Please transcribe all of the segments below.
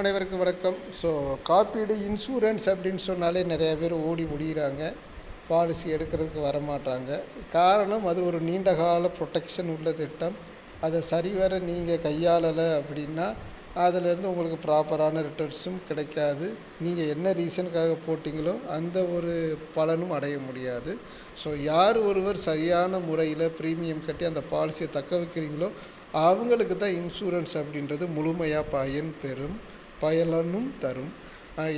அனைவருக்கும் வணக்கம். காப்பீடு இன்சூரன்ஸ் அப்படின்னு சொன்னாலே நிறைய பேர் ஓடி ஒழிகிறாங்க. பாலிசி எடுக்கிறதுக்கு வரமாட்டாங்க. காரணம், அது ஒரு நீண்ட கால ப்ரொடெக்ஷன் உள்ள திட்டம். அதை சரிவர நீங்கள் கையாளலை அப்படின்னா அதிலேருந்து உங்களுக்கு ப்ராப்பரான ரிட்டர்ன்ஸும் கிடைக்காது. நீங்கள் என்ன ரீசனுக்காக போட்டிங்களோ அந்த ஒரு பலனும் அடைய முடியாது. யார் ஒருவர் சரியான முறையில் ப்ரீமியம் கட்டி அந்த பாலிசியை தக்க வைக்கிறீங்களோ அவங்களுக்கு தான் இன்சூரன்ஸ் அப்படின்றது முழுமையாக பயனும் தரும்.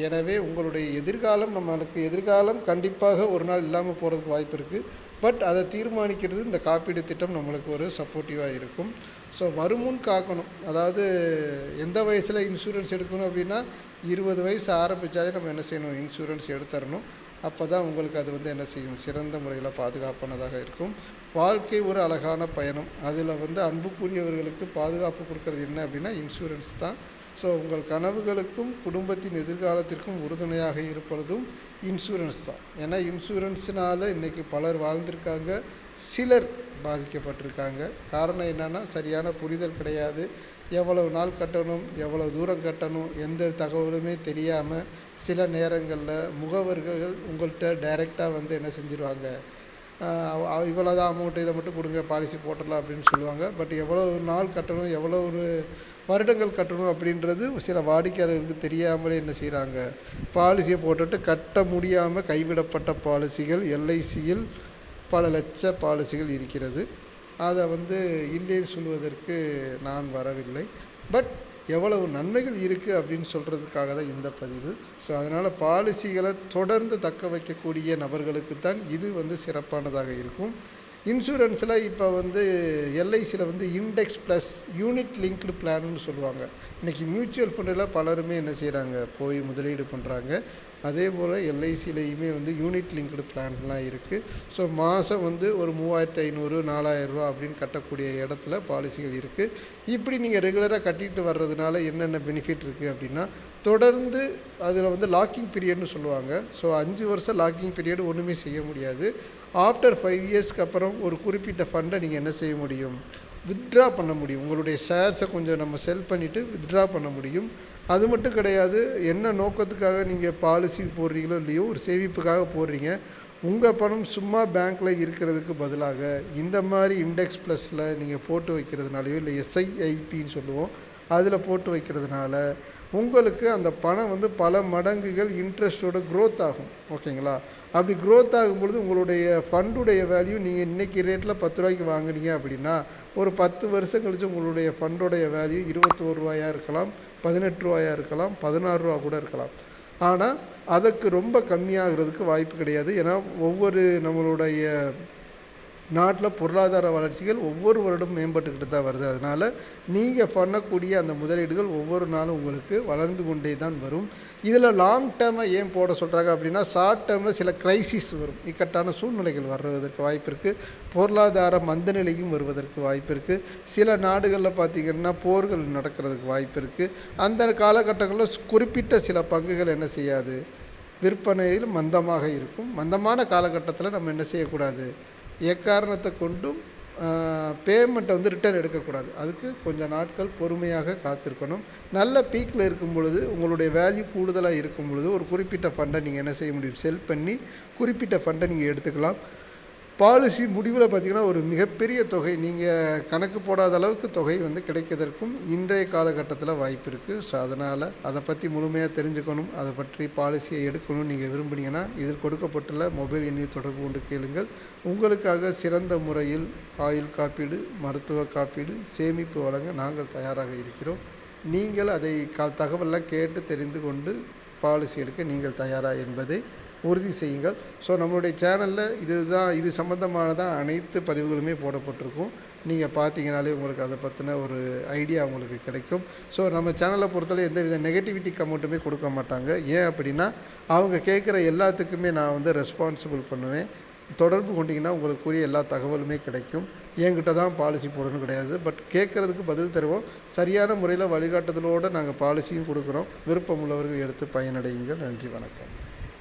எனவே உங்களுடைய எதிர்காலம் கண்டிப்பாக ஒரு நாள் இல்லாமல் போகிறதுக்கு வாய்ப்பு இருக்குது. பட் அதை தீர்மானிக்கிறது இந்த காப்பீடு திட்டம் நம்மளுக்கு ஒரு சப்போர்ட்டிவாக இருக்கும். வருமுன் காக்கணும். அதாவது எந்த வயசில் இன்சூரன்ஸ் எடுக்கணும் அப்படின்னா 20 வயசு ஆரம்பித்தாலே நம்ம என்ன செய்யணும், இன்சூரன்ஸ் எடுத்துடணும். அப்போ தான் உங்களுக்கு அது என்ன செய்யும், சிறந்த முறையில் பாதுகாப்பானதாக இருக்கும். வாழ்க்கை ஒரு அழகான பயணம். அதில் அன்புக்குரியவர்களுக்கு பாதுகாப்பு கொடுக்கறது என்ன அப்படின்னா இன்சூரன்ஸ் தான். உங்கள் கனவுகளுக்கும் குடும்பத்தின் எதிர்காலத்திற்கும் உறுதுணையாக இருப்பதும் இன்சூரன்ஸ் தான். ஏன்னா இன்சூரன்ஸ்னால் இன்றைக்கி பலர் வாழ்ந்திருக்காங்க, சிலர் பாதிக்கப்பட்டிருக்காங்க. காரணம் என்னென்னா சரியான புரிதல் கிடையாது. எவ்வளவு நாள் கட்டணும், எவ்வளவு தூரம் கட்டணும், எந்த தகவலுமே தெரியாமல் சில நேரங்களில் முகவர்கள் உங்கள்கிட்ட டைரெக்டாக என்ன செஞ்சுருவாங்க, இவ்வளோ தான் அமௌண்ட்டு, இதை மட்டும் கொடுங்க, பாலிசி போட்டுடலாம் அப்படின்னு சொல்லுவாங்க. பட் எவ்வளோ நாள் கட்டணும், எவ்வளோ ஒரு வருடங்கள் கட்டணும் அப்படின்றது சில வாடிக்கையாளர்களுக்கு தெரியாமலே என்ன செய்கிறாங்க, பாலிசியை போட்டுட்டு கட்ட முடியாமல் கைவிடப்பட்ட பாலிசிகள் எல்ஐசியில் பல லட்ச பாலிசிகள் இருக்கிறது. அதை இல்லைன்னு சொல்வதற்கு நான் வரவில்லை. பட் எவ்வளவு நன்மைகள் இருக்குது அப்படின்னு சொல்கிறதுக்காக தான் இந்த பதிவு. அதனால் பாலிசிகளை தொடர்ந்து தக்க வைக்கக்கூடிய நபர்களுக்கு தான் இது சிறப்பானதாக இருக்கும். இன்சூரன்ஸில் இப்போ எல்ஐசியில் இண்டெக்ஸ் ப்ளஸ் யூனிட் லிங்க்டு பிளான்னு சொல்லுவாங்க. இன்றைக்கி மியூச்சுவல் ஃபண்டில் பலருமே என்ன செய்கிறாங்க, போய் முதலீடு பண்ணுறாங்க. அதே போல் எல்ஐசிலையுமே யூனிட் லிங்க்டு பிளான்லாம் இருக்குது. மாதம் ஒரு 3500 4000 அப்படின்னு கட்டக்கூடிய இடத்துல பாலிசிகள் இருக்குது. இப்படி நீங்கள் ரெகுலராக கட்டிட்டு வர்றதுனால என்னென்ன பெனிஃபிட் இருக்குது அப்படின்னா, தொடர்ந்து அதில் லாக்கிங் பீரியட்னு சொல்லுவாங்க. 5 வருஷம் லாக்கிங் பீரியட் ஒன்றுமே செய்ய முடியாது. ஆஃப்டர் 5 இயர்ஸ்க்கு அப்புறம் ஒரு குறிப்பிட்ட ஃபண்டை நீங்கள் என்ன செய்ய முடியும், வித்ட்ரா பண்ண முடியும். உங்களுடைய ஷேர்ஸை கொஞ்சம் நம்ம செல் பண்ணிவிட்டு வித்ட்ரா பண்ண முடியும். அது மட்டும் கிடையாது, என்ன நோக்கத்துக்காக நீங்கள் பாலிசி போடுறீங்களோ இல்லையோ, ஒரு சேமிப்புக்காக போடுறீங்க. உங்கள் பணம் சும்மா பேங்க்கில் இருக்கிறதுக்கு பதிலாக இந்த மாதிரி இண்டெக்ஸ் ப்ளஸில் நீங்கள் போட்டு வைக்கிறதுனாலையோ இல்லை எஸ்ஐஐபின்னு சொல்லுவோம், அதில் போட்டு வைக்கிறதுனால உங்களுக்கு அந்த பணம் பல மடங்குகள் இன்ட்ரெஸ்ட்டோட க்ரோத் ஆகும். ஓகேங்களா? அப்படி க்ரோத் ஆகும்பொழுது உங்களுடைய ஃபண்டுடைய வேல்யூ நீங்கள் இன்றைக்கி ரேட்டில் 10 ரூபாய்க்கு வாங்குனீங்க அப்படின்னா ஒரு 10 வருஷம் கழித்து உங்களுடைய ஃபண்டோடைய வேல்யூ 21 ரூபாயாக இருக்கலாம், 18 ரூபாயாக இருக்கலாம், 16 ரூபா கூட இருக்கலாம். ஆனால் அதுக்கு ரொம்ப கம்மியாகிறதுக்கு வாய்ப்பு கிடையாது. ஏன்னா ஒவ்வொரு நம்மளுடைய நாட்டில் பொருளாதார வளர்ச்சிகள் ஒவ்வொரு வருடமும் மேம்பட்டுக்கிட்டு தான் வருது. அதனால் நீங்கள் பண்ணக்கூடிய அந்த முதலீடுகள் ஒவ்வொரு நாளும் உங்களுக்கு வளர்ந்து கொண்டே தான் வரும். இதில் லாங் டேர்மை ஏன் போட சொல்கிறாங்க அப்படின்னா, ஷார்ட் டேர்மில் சில கிரைசிஸ் வரும், இக்கட்டான சூழ்நிலைகள் வருவதற்கு வாய்ப்பு இருக்குது. பொருளாதார மந்த நிலையும் வருவதற்கு வாய்ப்பு இருக்குது. சில நாடுகளில் பார்த்திங்கன்னா போர்கள் நடக்கிறதுக்கு வாய்ப்பு இருக்குது. அந்த காலகட்டங்களில் குறிப்பிட்ட சில பங்குகள் என்ன செய்யாது, விற்பனையில் மந்தமாக இருக்கும். மந்தமான காலகட்டத்தில் நம்ம என்ன செய்யக்கூடாது, எக்காரணத்தை கொண்டும் பேமெண்ட்டை ரிட்டர்ன் எடுக்கக்கூடாது. அதுக்கு கொஞ்சம் நாட்கள் பொறுமையாக காத்திருக்கணும். நல்ல பீக்கில் இருக்கும் பொழுது, உங்களுடைய வேல்யூ கூடுதலாக இருக்கும் பொழுது ஒரு குறிப்பிட்ட ஃபண்டை நீங்கள் என்ன செய்ய முடியும், செல் பண்ணி குறிப்பிட்ட ஃபண்டை நீங்கள் எடுத்துக்கலாம். பாலிசி முடிவில் பார்த்திங்கன்னா ஒரு மிகப்பெரிய தொகை, நீங்கள் கணக்கு போடாத அளவுக்கு தொகை கிடைக்கிறதற்கும் இன்றைய காலகட்டத்தில் வாய்ப்பு இருக்குது. அதனால் அதை பற்றி முழுமையாக தெரிஞ்சுக்கணும், அதை பற்றி பாலிசியை எடுக்கணும்னு நீங்கள் விரும்புனீங்கன்னா இதில் கொடுக்கப்பட்டுள்ள மொபைல் எண்ணை தொடர்பு கொண்டு கேளுங்கள். உங்களுக்காக சிறந்த முறையில் ஆயுள் காப்பீடு, மருத்துவ காப்பீடு, சேமிப்பு வழங்க நாங்கள் தயாராக இருக்கிறோம். நீங்கள் அதை தகவலாம் கேட்டு தெரிந்து கொண்டு பாலிசி எடுக்க நீங்கள் தயாரா என்பதை உறுதி செய்யுங்கள். நம்மளுடைய சேனலில் இது சம்மந்தமானதான் அனைத்து பதிவுகளுமே போடப்பட்டிருக்கும். நீங்கள் பார்த்தீங்கனாலே உங்களுக்கு அதை பற்றின ஒரு ஐடியா உங்களுக்கு கிடைக்கும். நம்ம சேனலை பொறுத்தவரை எந்த வித நெகட்டிவிட்டி கமெண்ட்டுமே கொடுக்க மாட்டாங்க. ஏன் அப்படின்னா, அவங்க கேட்குற எல்லாத்துக்குமே நான் ரெஸ்பான்சிபிள் பண்ணுவேன். தொடர்பு கொண்டிங்கன்னா உங்களுக்குரிய எல்லா தகவலுமே கிடைக்கும். என்கிட்ட தான் பாலிசி போடணும் கிடையாது. பட் கேட்குறதுக்கு பதில் தருவோம். சரியான முறையில் வழிகாட்டுதலோடு நாங்கள் பாலிசியும் கொடுக்குறோம். விருப்பம் உள்ளவர்கள் எடுத்து பயனடையுங்கள். நன்றி, வணக்கம்.